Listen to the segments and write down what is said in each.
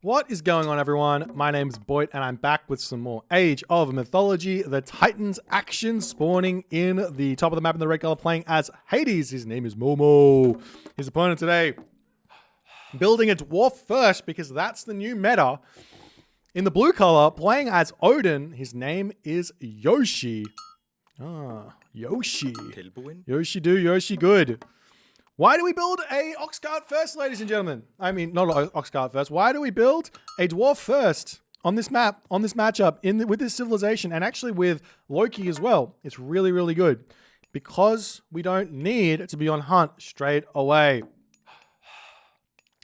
What is going on, everyone? My name's Boit, and I'm back with some more Age of Mythology. The Titans action spawning in the top of the map in the red color, playing as Hades. His name is Momo. His opponent today, building a dwarf first because that's the new meta. In the blue color, playing as Odin. His name is Yoshi. Yoshi. Yoshi do, Yoshi good. Why do we build a ox cart first, ladies and gentlemen? I mean, not an ox cart first. Why do we build a dwarf first on this map, on this matchup, with this civilization, and actually with Loki as well? It's really, really good. Because we don't need to be on hunt straight away.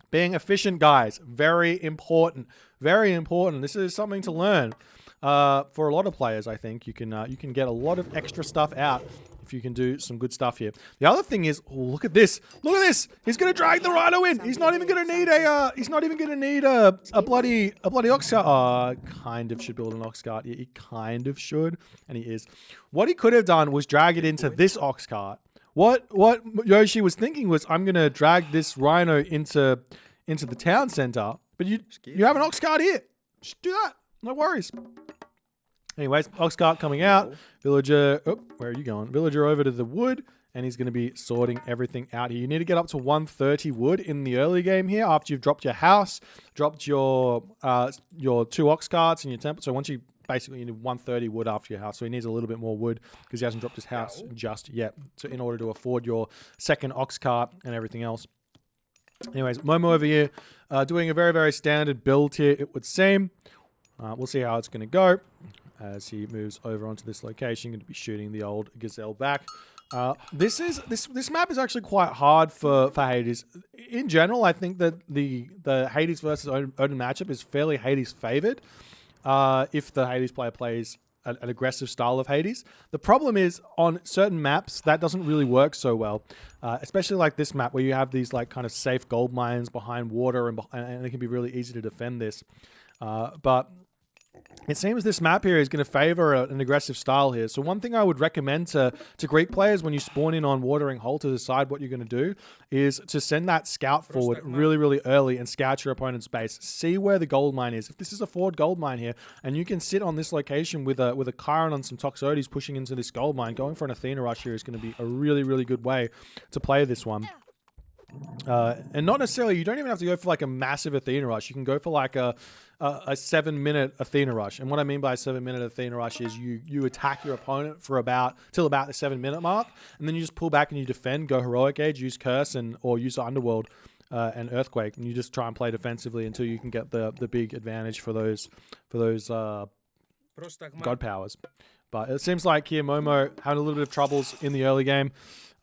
Being efficient, guys, very important. Very important. This is something to learn. For a lot of players, I think you can get a lot of extra stuff out if you can do some good stuff here. The other thing is, oh, look at this. Look at this. He's gonna drag the rhino in. He's not even gonna need a. He's not even gonna need a bloody ox cart. Kind of should build an ox cart. Yeah, he kind of should, and he is. What he could have done was drag it into this ox cart. What Yoshi was thinking was, I'm gonna drag this rhino into the town center, but you have an ox cart here. Just do that. No worries. Anyways, ox cart coming out. Villager, where are you going? Villager over to the wood, and he's going to be sorting everything out here. You need to get up to 130 wood in the early game here after you've dropped your house, dropped your 2 ox carts and your temple. So once you basically need 130 wood after your house. So he needs a little bit more wood because he hasn't dropped his house just yet. So in order to afford your second ox cart and everything else. Anyways, Momo over here doing a very, very standard build here, it would seem. We'll see how it's going to go as he moves over onto this location. Going to be shooting the old gazelle back. This map is actually quite hard for Hades. In general, I think that the Hades versus Odin matchup is fairly Hades favored if the Hades player plays an aggressive style of Hades. The problem is on certain maps that doesn't really work so well, especially like this map where you have these like kind of safe gold mines behind water and it can be really easy to defend this. But it seems this map here is going to favor an aggressive style here. So one thing I would recommend to Greek players when you spawn in on Watering Hole to decide what you're going to do is to send that scout forward really, really early and scout your opponent's base. See where the gold mine is. If this is a forward gold mine here, and you can sit on this location with a Chiron on some Toxotes pushing into this gold mine, going for an Athena rush here is going to be a really, really good way to play this one. And not necessarily, you don't even have to go for like a massive Athena rush. You can go for like a 7-minute Athena rush. And what I mean by a 7-minute Athena rush is you attack your opponent for till about the 7-minute mark, and then you just pull back and you defend, go heroic age, use curse or use underworld and earthquake, and you just try and play defensively until you can get the big advantage for those god powers. But it seems like here Momo had a little bit of troubles in the early game.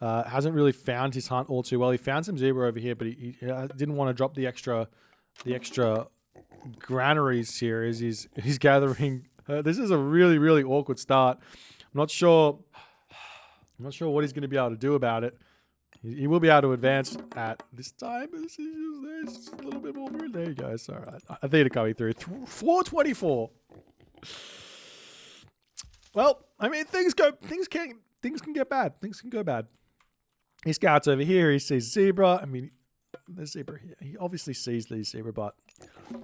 Hasn't really found his hunt all too well. He found some zebra over here, but he didn't want to drop the extra granaries here as he's gathering. This is a really, really awkward start. I'm not sure what he's going to be able to do about it. He will be able to advance at this time. This is just a little bit more. There you go. It's all right. I think it's coming through. 424. Well, I mean, things can get bad. Things can go bad. He scouts over here. He sees zebra. I mean, the zebra here. He obviously sees these zebra, but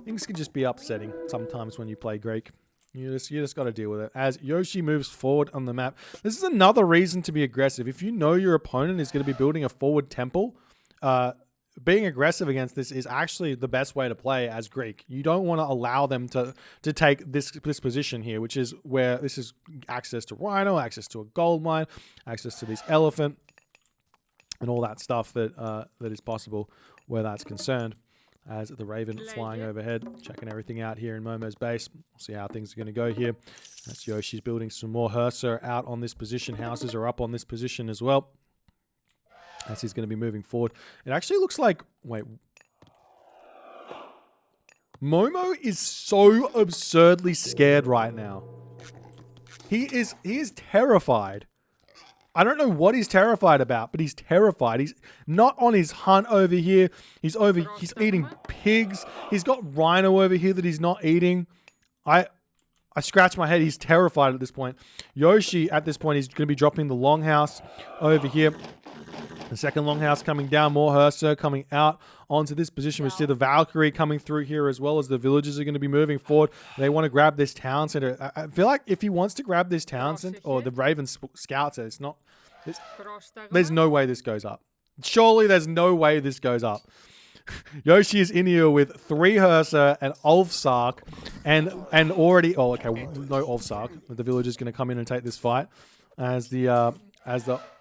things can just be upsetting sometimes when you play Greek. You just got to deal with it. As Yoshi moves forward on the map, this is another reason to be aggressive. If you know your opponent is going to be building a forward temple, being aggressive against this is actually the best way to play as Greek. You don't want to allow them to take this position here, which is where this is access to Rhino, access to a gold mine, access to this elephant, and all that stuff that is possible where that's concerned. As the Raven flying overhead, checking everything out here in Momo's base. We'll see how things are going to go here. As Yoshi's building some more Hursa out on this position. Houses are up on this position as well, as he's going to be moving forward. It actually looks like... Wait. Momo is so absurdly scared right now. He is terrified. I don't know what he's terrified about, but he's terrified. He's not on his hunt over here. He's eating pigs. He's got rhino over here that he's not eating. I scratch my head. He's terrified at this point. Yoshi, at this point, he's going to be dropping the longhouse over here. The second longhouse coming down, more Herser coming out onto this position. We see the Valkyrie coming through here as well as the villagers are going to be moving forward. They want to grab this town center. I feel like if he wants to grab this town center, or the Raven scouts it, it's not... There's no way this goes up. Surely there's no way this goes up. Yoshi is in here with 3 Herser and Ulfsark and already... Oh, okay, no Ulfsark. The villager's going to come in and take this fight as the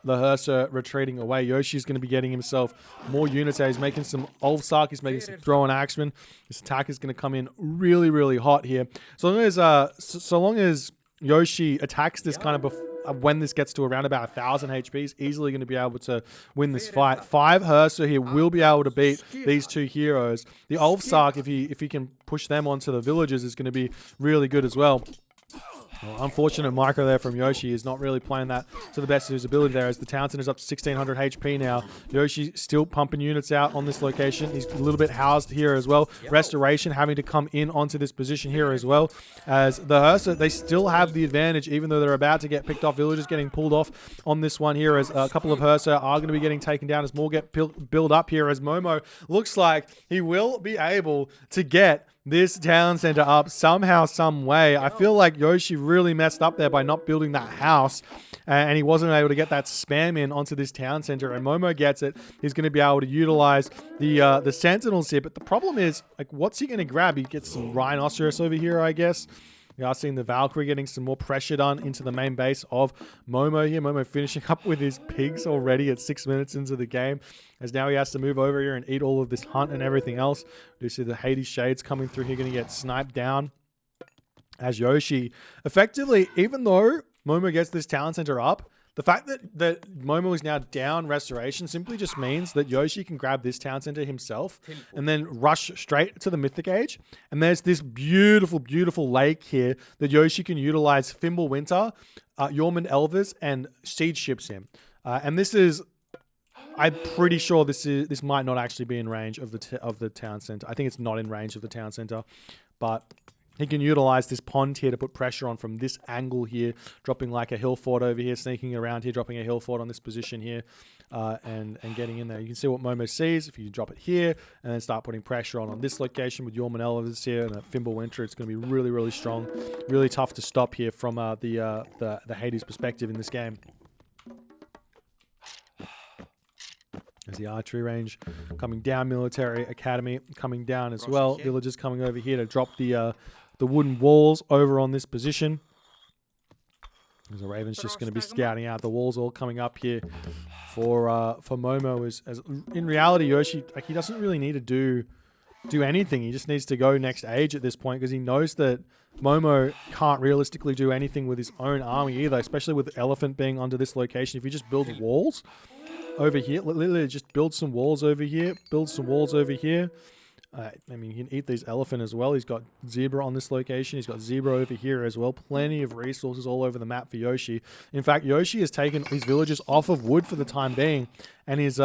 Herser retreating away. Yoshi's going to be getting himself more units out. He's making some Ulfsark. He's making some throw-in axemen. This attack is going to come in really, really hot here. So long as Yoshi attacks this kind of when this gets to around about 1,000 HP, he's easily going to be able to win this fight. 5 Herser here will be able to beat these 2 heroes. The Ulfsark, if he can push them onto the villagers, is going to be really good as well. Well, unfortunate micro there from Yoshi is not really playing that to the best of his ability there, as the town center is up to 1,600 HP now. Yoshi still pumping units out on this location. He's a little bit housed here as well. Restoration having to come in onto this position here as well, as the Herser, they still have the advantage even though they're about to get picked off. Villagers getting pulled off on this one here, as a couple of Herser are going to be getting taken down as more get build up here, as Momo looks like he will be able to get this town center up somehow, some way. I feel like Yoshi really messed up there by not building that house, and he wasn't able to get that spam in onto this town center, and Momo gets it. He's going to be able to utilize the sentinels here, but the problem is, like, what's he going to grab? He gets some rhinoceros over here, I guess. We are seeing the Valkyrie getting some more pressure done into the main base of Momo here. Momo finishing up with his pigs already at 6 minutes into the game, as now he has to move over here and eat all of this hunt and everything else. We see the Hades Shades coming through here, going to get sniped down. As Yoshi, effectively, even though Momo gets this town center up, the fact that Momo is now down restoration simply just means that Yoshi can grab this town center himself and then rush straight to the Mythic Age. And there's this beautiful, beautiful lake here that Yoshi can utilize Fimbulwinter, Yormund Elvers, and siege ships in. And this is... I'm pretty sure this might not actually be in range of the town center. I think it's not in range of the town center, but he can utilize this pond here to put pressure on from this angle here, dropping like a hill fort over here, sneaking around here, dropping a hill fort on this position here, and getting in there. You can see what Momo sees if you drop it here and then start putting pressure on this location with Yormund Elvers here and Fimbulwinter. It's going to be really, really strong, really tough to stop here from the Hades perspective in this game. There's the archery range coming down, military academy coming down as well. Villagers coming over here to drop the wooden walls over on this position. As the Raven's just going to be scouting out. The walls all coming up here for Momo. As in reality, Yoshi, like, he doesn't really need to do anything. He just needs to go next age at this point, because he knows that Momo can't realistically do anything with his own army either, especially with the elephant being under this location. If you just build walls over here, literally just build some walls over here, build some walls over here. I mean, he can eat these elephant as well. He's got zebra on this location. He's got zebra over here as well. Plenty of resources all over the map for Yoshi. In fact, Yoshi has taken his villagers off of wood for the time being, and he's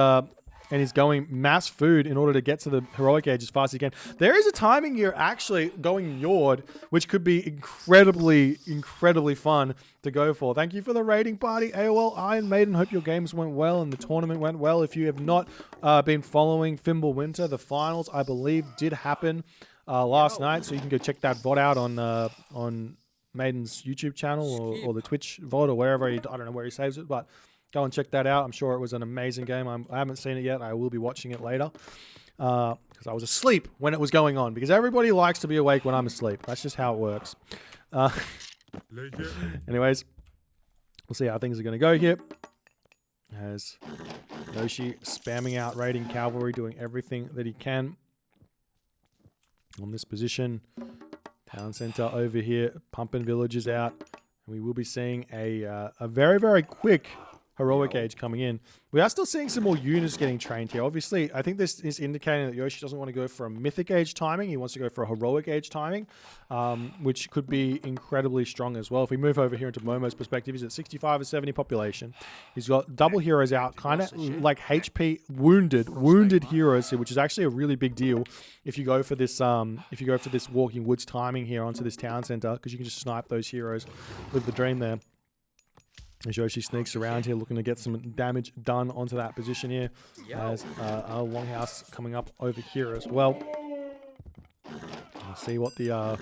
going mass food in order to get to the heroic age as fast as he can. There is a timing here actually going Njord, which could be incredibly, incredibly fun to go for. Thank you for the raiding party, AOL Iron Maiden. Hope your games went well and the tournament went well. If you have not been following Fimbulwinter, the finals, I believe, did happen last night, so you can go check that VOD out on Maiden's YouTube channel or the Twitch VOD or wherever. I don't know where he saves it, but go and check that out. I'm sure it was an amazing game. I haven't seen it yet. I will be watching it later because I was asleep when it was going on, because everybody likes to be awake when I'm asleep. That's just how it works. Anyways, we'll see how things are going to go here. As Yoshi spamming out raiding cavalry, doing everything that he can on this position. Town center over here, pumping villagers out. And we will be seeing a very, very quick heroic age coming in. We are still seeing some more units getting trained here. Obviously, I think this is indicating that Yoshi doesn't want to go for a mythic age timing. He wants to go for a heroic age timing, which could be incredibly strong as well. If we move over here into Momo's perspective, he's at 65 or 70 population. He's got double heroes out, kind of like HP wounded heroes here, which is actually a really big deal if you go for this Walking Woods timing here onto this town center, because you can just snipe those heroes with the dream there. As Yoshi sneaks around here looking to get some damage done onto that position here. As our longhouse coming up over here as well. We'll see what the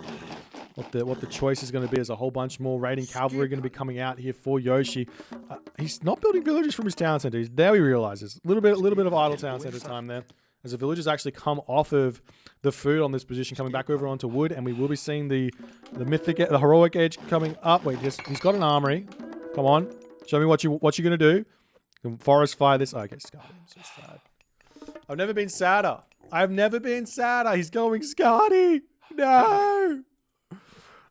choice is going to be. There's a whole bunch more raiding cavalry going to be coming out here for Yoshi. He's not building villages from his town center. There he realizes a little bit of idle town center time there. As the villagers actually come off of the food on this position, coming back over onto wood, and we will be seeing the heroic age coming up. Wait, he's got an armory. Come on, show me what you're gonna do. Forest fire this. Okay, Scotty, I'm so sad. I've never been sadder. I've never been sadder. He's going Scotty. No.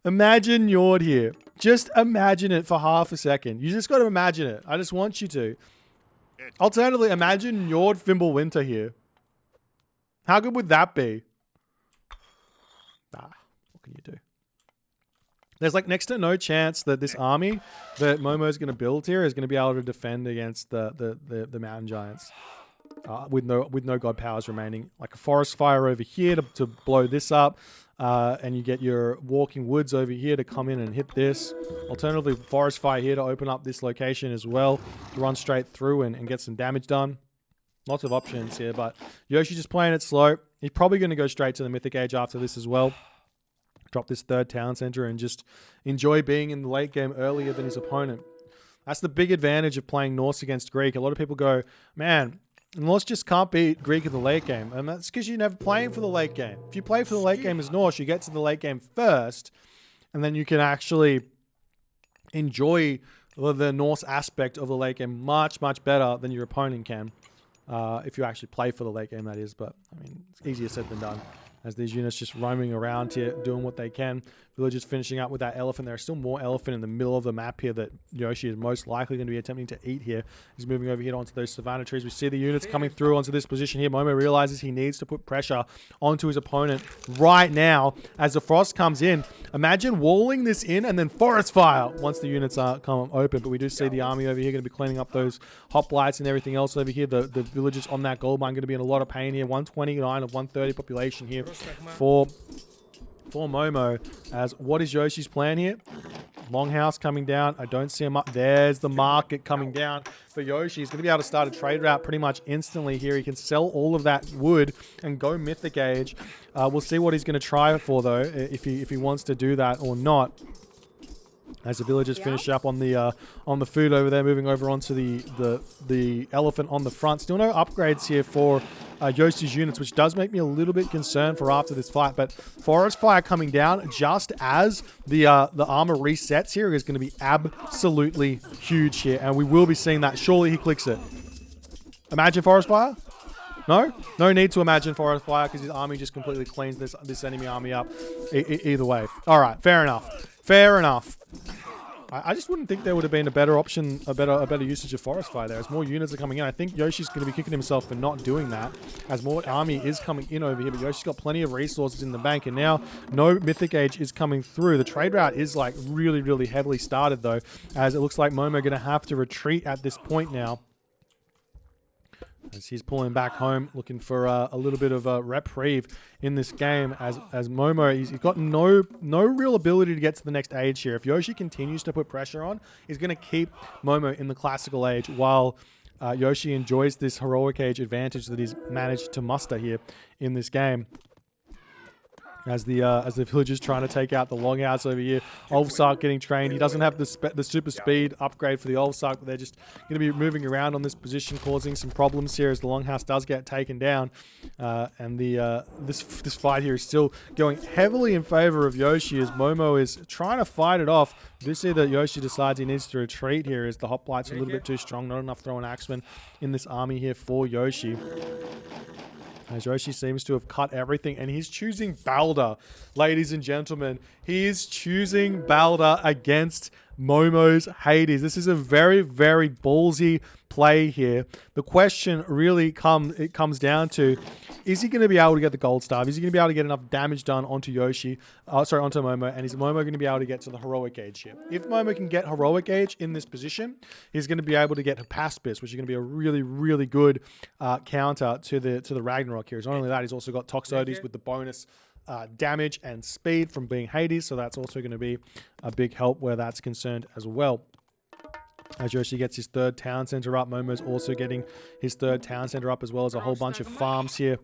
Imagine Njord here. Just imagine it for half a second. You just got to imagine it. I just want you to. Alternatively, imagine Njord Fimbulwinter here. How good would that be? What can you do? There's like next to no chance that this army that Momo's going to build here is going to be able to defend against the mountain giants with no god powers remaining. Like a forest fire over here to blow this up, and you get your walking woods over here to come in and hit this. Alternatively, forest fire here to open up this location as well, to run straight through and get some damage done. Lots of options here, but Yoshi just playing it slow. He's probably going to go straight to the Mythic Age after this as well. Drop this third town center and just enjoy being in the late game earlier than his opponent. That's the big advantage of playing Norse against Greek. A lot of people go, man, Norse just can't beat Greek in the late game. And that's because you're never playing for the late game. If you play for the late game as Norse, you get to the late game first, and then you can actually enjoy the Norse aspect of the late game much, much better than your opponent can. If you actually play for the late game, that is. But, I mean, it's easier said than done. As these units just roaming around here, doing what they can. Villagers finishing up with that elephant. There are still more elephant in the middle of the map here that Yoshi is most likely going to be attempting to eat here. He's moving over here onto those savanna trees. We see the units coming through onto this position here. Momo realizes he needs to put pressure onto his opponent right now as the frost comes in. Imagine walling this in and then forest fire once the units come open. But we do see the army over here going to be cleaning up those hoplites and everything else over here. The villagers on that gold mine going to be in a lot of pain here. 129 of 130 population here for Momo. As what is Yoshi's plan here? Longhouse coming down. I don't see him up. There's the market coming down for Yoshi. He's going to be able to start a trade route pretty much instantly here. He can sell all of that wood and go Mythic Age. We'll see what he's going to try for though, if he wants to do that or not. As the villagers finish up on the food over there, moving over onto the elephant on the front. Still no upgrades here for Yoshi's units, which does make me a little bit concerned for after this fight. But forest fire coming down just as the armor resets here is going to be absolutely huge here, and we will be seeing that. Surely he clicks it. Imagine forest fire. No need to imagine forest fire because his army just completely cleans this enemy army up. Either way. All right, fair enough. Fair enough. I just wouldn't think there would have been a better option, a better usage of forest fire there. As more units are coming in, I think Yoshi's going to be kicking himself for not doing that. As more army is coming in over here, but Yoshi's got plenty of resources in the bank, and now no Mythic Age is coming through. The trade route is like really, really heavily started though, as it looks like Momo going to have to retreat at this point now. As he's pulling back home, looking for a little bit of a reprieve in this game. As Momo, he's got no real ability to get to the next age here. If Yoshi continues to put pressure on, he's going to keep Momo in the classical age while Yoshi enjoys this heroic age advantage that he's managed to muster here in this game. As the villagers trying to take out the longhouse over here. Olfsark getting trained. He doesn't have the super speed upgrade for the Olfsark, but they're just going to be moving around on this position, causing some problems here as the longhouse does get taken down. And this fight here is still going heavily in favor of Yoshi as Momo is trying to fight it off. You see that Yoshi decides he needs to retreat here as the hoplites are a little bit too strong. Not enough throwing axemen in this army here for Yoshi. As Yoshi seems to have cut everything, and he's choosing Balder, ladies and gentlemen. He is choosing Balder against Momo's Hades. This is a very, very ballsy play here. The question really comes down to, is he going to be able to get the gold star? Is he going to be able to get enough damage done onto onto Momo? And is Momo going to be able to get to the heroic age here? If Momo can get heroic age in this position, he's going to be able to get Hypaspis, which is going to be a really, really good counter to the Ragnarok here. Not only that, he's also got Toxotes with the bonus damage and speed from being Hades, so that's also going to be a big help where that's concerned as well. As Yoshi gets his third town center up, Momo's also getting his third town center up, as well as a whole bunch of farms here.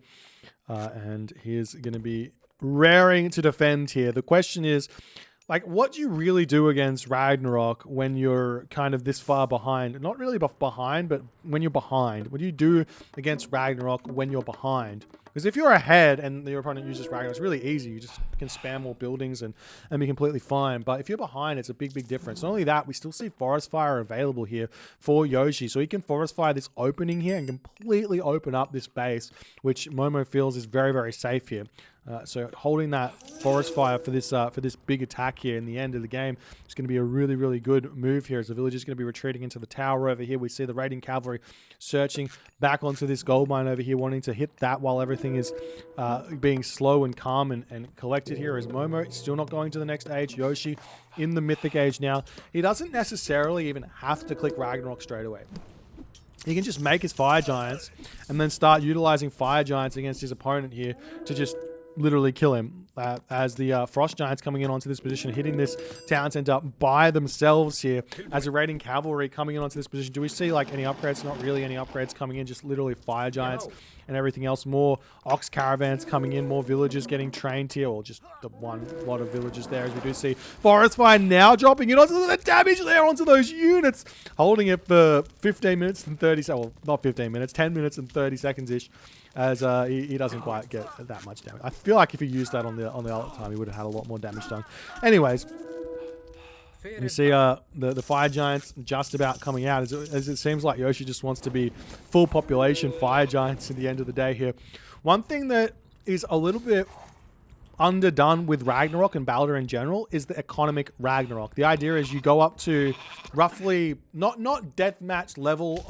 And he is going to be raring to defend here. The question is, like, what do you really do against Ragnarok when you're kind of this far behind? Not really behind, but when you're behind. What do you do against Ragnarok when you're behind? Because if you're ahead and your opponent uses Ragnarok, it's really easy. You just can spam more buildings and be completely fine. But if you're behind, it's a big, big difference. Not only that, we still see Forest Fire available here for Yoshi. So he can Forest Fire this opening here and completely open up this base, which Momo feels is very, very safe here. So holding that Forest Fire for this big attack here in the end of the game is going to be a really, really good move here, as the village is going to be retreating into the tower over here. We see the raiding cavalry searching back onto this gold mine over here, wanting to hit that while everything is being slow and calm and collected here. As Momo still not going to the next age. Yoshi in the mythic age now. He doesn't necessarily even have to click Ragnarok straight away. He can just make his fire giants and then start utilizing fire giants against his opponent here to just literally kill him, as the frost giants coming in onto this position, hitting this town center by themselves here. As the raiding cavalry coming in onto this position, do we see like any upgrades? Not really any upgrades coming in, just literally fire giants and everything else. More ox caravans coming in, more villagers getting trained here, or just the one lot of villagers there, as we do see Forest Fire now dropping in onto the damage there onto those units, holding it for 15 minutes and 30 seconds, well, not 15 minutes, 10 minutes and 30 seconds-ish, as he doesn't quite get that much damage. I feel like if he used that on the other time, he would have had a lot more damage done. Anyways, you see the fire giants just about coming out, as it seems like Yoshi just wants to be full population fire giants at the end of the day here. One thing that is a little bit underdone with Ragnarok and Baldur in general is the economic Ragnarok. The idea is you go up to roughly not deathmatch level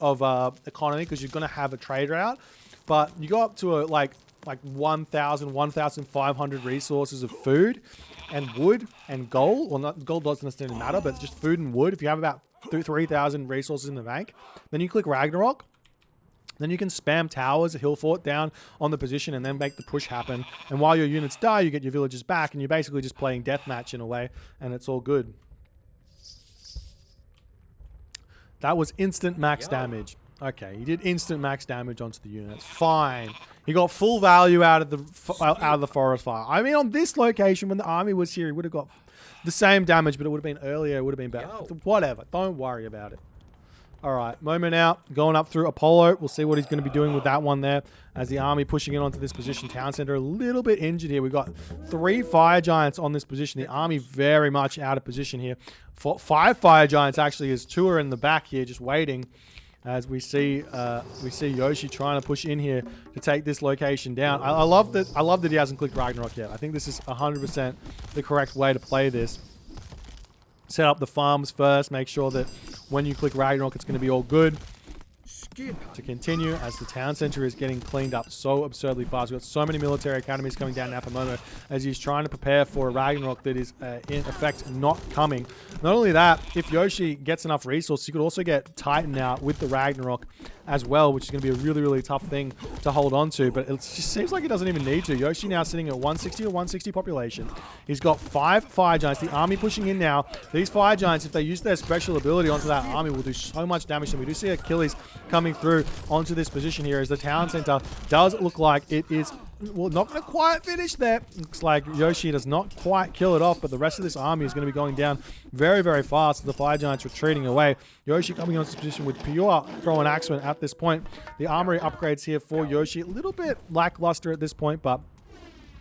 of economy, because you're going to have a trade route, but you go up to like 1,000, 1,500 resources of food and wood and gold. Well, not gold doesn't necessarily matter, but just food and wood. If you have about 3,000 resources in the bank, then you click Ragnarok. Then you can spam towers, a hill fort down on the position, and then make the push happen. And while your units die, you get your villagers back, and you're basically just playing deathmatch in a way, and it's all good. That was instant max damage. Okay, he did instant max damage onto the units. Fine. He got full value out of the forest fire. I mean, on this location, when the army was here, he would have got the same damage, but it would have been earlier. It would have been better. Whatever. Don't worry about it. All right, moment out, going up through Apollo. We'll see what he's going to be doing with that one there, as the army pushing in onto this position. Town center a little bit injured here. We've got 3 fire giants on this position. The army very much out of position here. 5 fire giants actually, as 2 are in the back here just waiting, as we see Yoshi trying to push in here to take this location down. I love that he hasn't clicked Ragnarok yet. I think this is 100% the correct way to play this. Set up the farms first, make sure that when you click Ragnarok, it's going to be all good. To continue, as the town center is getting cleaned up so absurdly fast. We've got so many military academies coming down now for Momo, as he's trying to prepare for a Ragnarok that is in effect not coming. Not only that, if Yoshi gets enough resources, you could also get Titan out with the Ragnarok as well, which is going to be a really, really tough thing to hold on to, but it just seems like he doesn't even need to. Yoshi now sitting at 160 or 160 population. He's got 5 fire giants. The army pushing in now. These fire giants, if they use their special ability onto that army, will do so much damage. And we do see Achilles coming through onto this position here, as the town center does look like it is, well, not going to quite finish there. Looks like Yoshi does not quite kill it off, but the rest of this army is going to be going down very, very fast. The fire giants retreating away. Yoshi coming onto this position with pure throw and axeman at this point. The armory upgrades here for Yoshi, a little bit lackluster at this point, but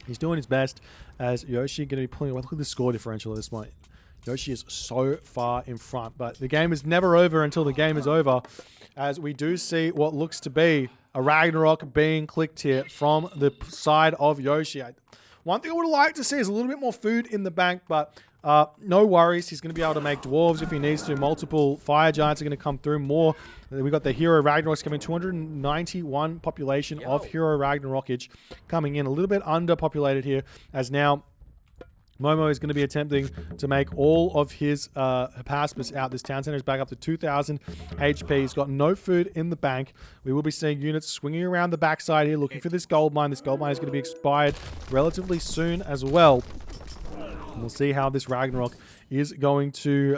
he's doing his best, as Yoshi going to be pulling away. Look at the score differential at this point. Yoshi is so far in front, but the game is never over until the game is over, as we do see what looks to be a Ragnarok being clicked here from the side of Yoshi. One thing I would like to see is a little bit more food in the bank, but no worries. He's going to be able to make dwarves if he needs to. Multiple fire giants are going to come through. More. We've got the Hero Ragnarok's coming. 291 population of Hero Ragnarokage coming in. A little bit underpopulated here, as now Momo is going to be attempting to make all of his Hypaspis out. This town center is back up to 2,000 HP. He's got no food in the bank. We will be seeing units swinging around the backside here, looking for this gold mine. This gold mine is going to be expired relatively soon as well. And we'll see how this Ragnarok is going to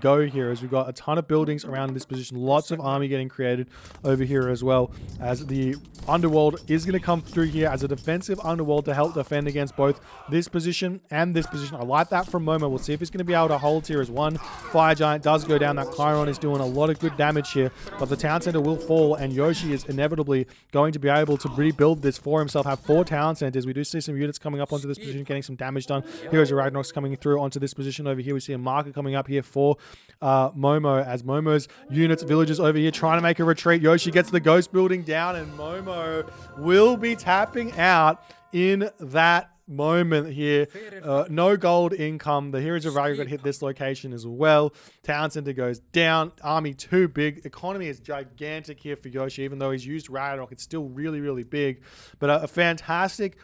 go here, as we've got a ton of buildings around in this position. Lots of army getting created over here as well, as the underworld is going to come through here as a defensive underworld to help defend against both this position and this position. I like that from Momo. We'll see if he's going to be able to hold here as one fire giant does go down. That Chiron is doing a lot of good damage here, but the town center will fall, and Yoshi is inevitably going to be able to rebuild this for himself. Have 4 town centers. We do see some units coming up onto this position, getting some damage done. Heroes of Ragnarok's coming through onto this position over here. We see a marker coming up here for Momo, as Momo's units, villages over here trying to make a retreat. Yoshi gets the ghost building down, and Momo will be tapping out in that moment here. No gold income. The Heroes of Ragnarok hit this location as well. Town center goes down. Army too big. Economy is gigantic here for Yoshi. Even though he's used Ragnarok, it's still really, really big. But a fantastic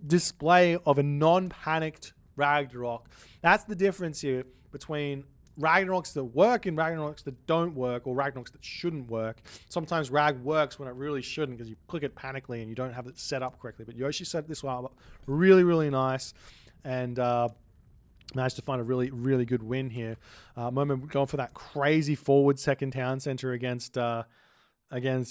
display of a non-panicked Ragnarok. That's the difference here between Ragnaroks that work and Ragnaroks that don't work, or Ragnaroks that shouldn't work. Sometimes Rag works when it really shouldn't, because you click it panically and you don't have it set up correctly. But Yoshi set this one up really, really nice, and managed to find a really, really good win here. Momo going for that crazy forward second town center against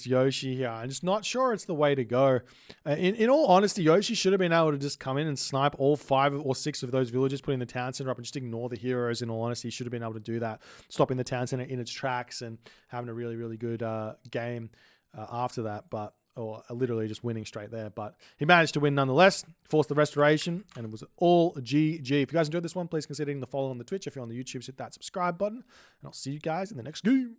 Yoshi here. I'm just not sure it's the way to go. In all honesty, Yoshi should have been able to just come in and snipe all 5 or 6 of those villages, putting the town center up and just ignore the heroes. In all honesty, he should have been able to do that, stopping the town center in its tracks and having a really, really good game after that, or literally just winning straight there. But he managed to win nonetheless, forced the restoration, and it was all GG. If you guys enjoyed this one, please consider hitting the follow on the Twitch. If you're on the YouTube, hit that subscribe button, and I'll see you guys in the next game.